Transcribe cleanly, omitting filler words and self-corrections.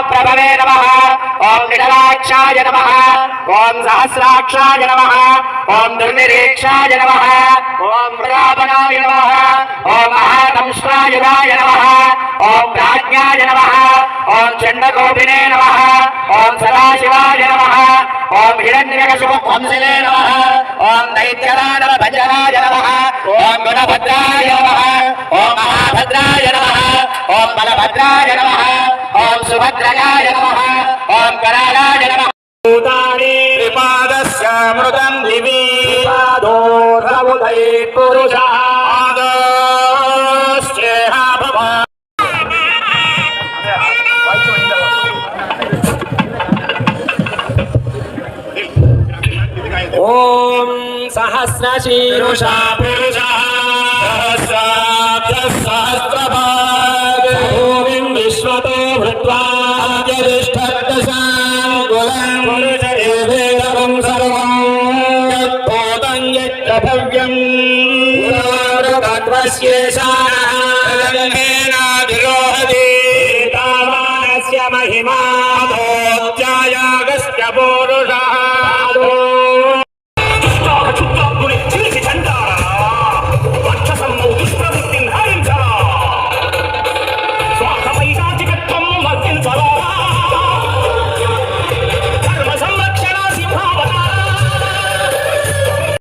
महाप्रभवे नमः ओम निडलाक्षाय नमः ओम सहस्राक्षाय नमः ओम दुर्निरीक्षाय नमः ओम रावणाय नमः ओम महादंष्ट्रायुधाय नमः ओम प्राज्ञाय नमः ओम चंडकोपिने नमः ओम सदाशिवाय नमः ओम हिरण्यकशिपुवंशिने नमः ओम दैत्यदानव भंजनाय नमः ओम गुणभद्राय नमः ओम महाभद्राय नमः ओम बलभद्राय नमः ओम सुभद्रयाय नमः ओम करालाय नमः भूतानि त्रिपादस्यामृतं दिवि पादोर्धमुदये पुरुषः आदश्चेह भवान् ओम सहस्रशीर्षा पुरुषः सहस्राब्दः सहस्रपाद भूमिं विश्वतो भृत्वा यदिष्ठत्तशाङ्कुलं पुरुषेवेदं सर्वं यत्पोतं यच्चभव्यं पुराणतत्त्वस्येषानाधिरोहति तावानस्य महिमा भोज्यायागस्य पुरुषः